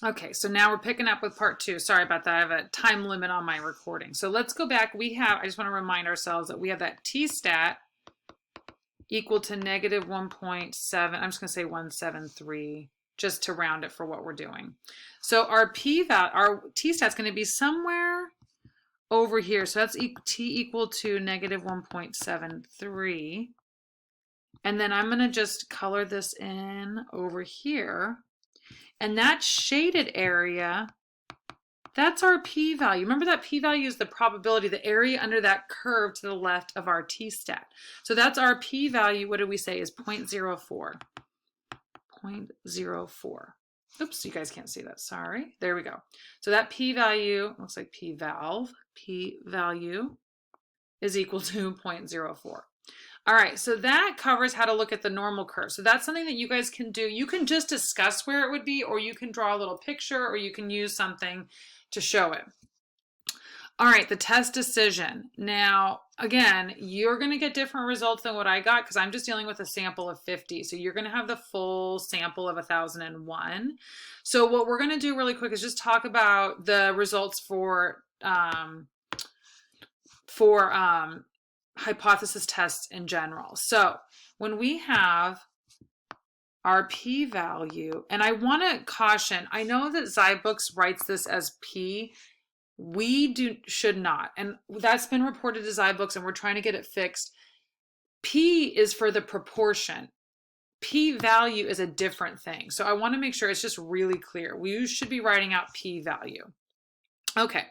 Okay, so now we're picking up with part 2. Sorry about that. I have a time limit on my recording. So let's go back. I just want to remind ourselves that we have that T-stat equal to negative 1.7. I'm just going to say 173 just to round it for what we're doing. So our p-value, our T-stat is going to be somewhere over here. So that's T equal to negative 1.73. And then I'm going to just color this in over here. And that shaded area, that's our p-value. Remember that p-value is the probability, the area under that curve to the left of our t-stat. So that's our p-value, what did we say, is 0.04. 0.04. Oops, you guys can't see that, sorry. There we go. So that p-value, looks like p-value is equal to 0.04. All right, so that covers how to look at the normal curve. So that's something that you guys can do. You can just discuss where it would be, or you can draw a little picture, or you can use something to show it. All right, the test decision. Now, again, you're going to get different results than what I got because I'm just dealing with a sample of 50. So you're going to have the full sample of 1001. So what we're going to do really quick is just talk about the results for hypothesis tests in general. So when we have our p-value, and I want to caution, I know that Zybooks writes this as p. We should not, and that's been reported to Zybooks, and we're trying to get it fixed. P is for the proportion. P-value is a different thing. So I want to make sure it's just really clear. We should be writing out p-value. Okay.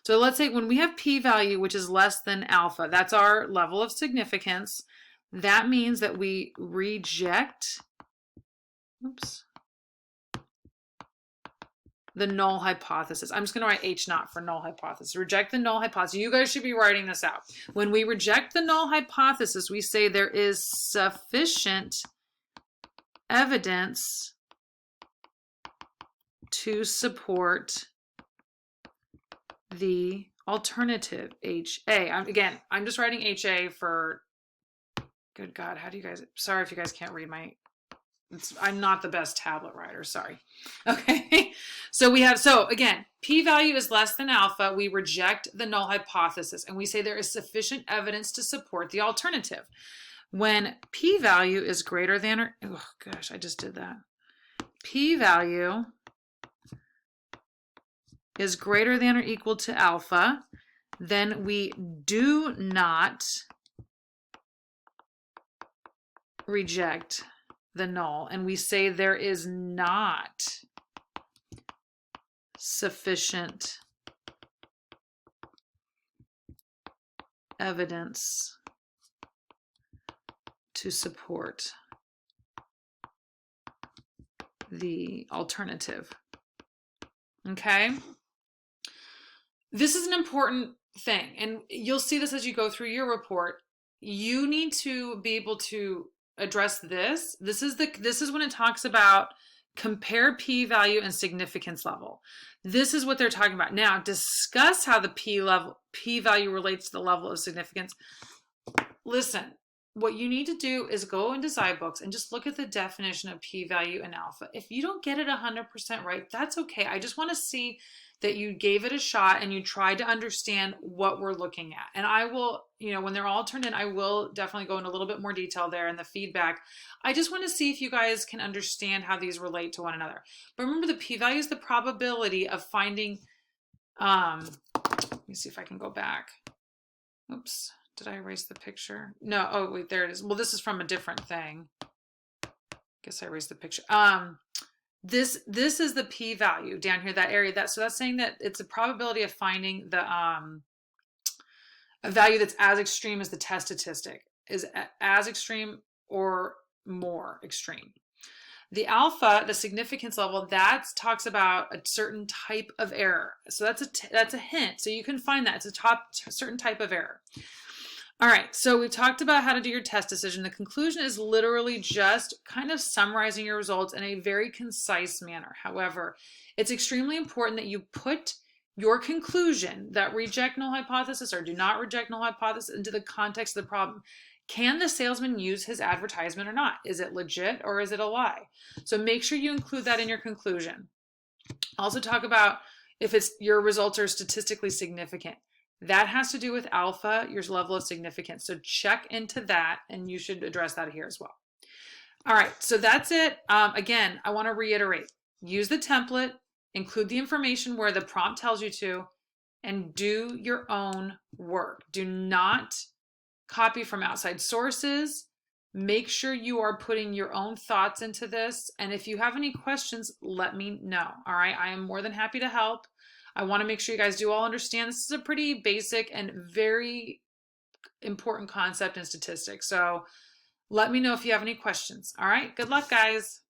So let's say when we have p-value, which is less than alpha, that's our level of significance. That means that we reject, the null hypothesis. I'm just going to write H naught for null hypothesis. Reject the null hypothesis. You guys should be writing this out. When we reject the null hypothesis, we say there is sufficient evidence to support the alternative, HA. I'm just writing HA for, good God, how do you guys, sorry if you guys can't read I'm not the best tablet writer, sorry. Okay, so again, p-value is less than alpha. We reject the null hypothesis and we say there is sufficient evidence to support the alternative. When p-value is greater than or, oh gosh, I just did that. P-value is greater than or equal to alpha, then we do not reject the null, and we say there is not sufficient evidence to support the alternative. Okay? This is an important thing, and you'll see this as you go through your report. You need to be able to address this. This is when it talks about compare p-value and significance level. This is what they're talking about. Now, discuss how the p-value relates to the level of significance. Listen, what you need to do is go into Zybooks and just look at the definition of p-value and alpha. If you don't get it 100% right, that's okay. I just want to see that you gave it a shot and you tried to understand what we're looking at. And I will, when they're all turned in, I will definitely go into a little bit more detail there in the feedback. I just want to see if you guys can understand how these relate to one another. But remember, the p-value is the probability of finding, let me see if I can go back. Oops, did I erase the picture? No, oh wait, there it is. Well, this is from a different thing. Guess I erased the picture. This is the p-value down here, that area. So that's saying that it's a probability of finding the a value that's as extreme as the test statistic, is as extreme or more extreme. The alpha, the significance level, that talks about a certain type of error. So that's a hint. So you can find that it's a certain type of error. All right, so we've talked about how to do your test decision. The conclusion is literally just kind of summarizing your results in a very concise manner. However, it's extremely important that you put your conclusion that reject null hypothesis or do not reject null hypothesis into the context of the problem. Can the salesman use his advertisement or not? Is it legit or is it a lie? So make sure you include that in your conclusion. Also talk about if it's your results are statistically significant. That has to do with alpha, your level of significance. So check into that, and you should address that here as well. All right, so that's it. Again, I want to reiterate, use the template, include the information where the prompt tells you to, and do your own work. Do not copy from outside sources. Make sure you are putting your own thoughts into this. And if you have any questions, let me know. All right, I am more than happy to help. I want to make sure you guys do all understand this is a pretty basic and very important concept in statistics. So let me know if you have any questions. All right, good luck, guys.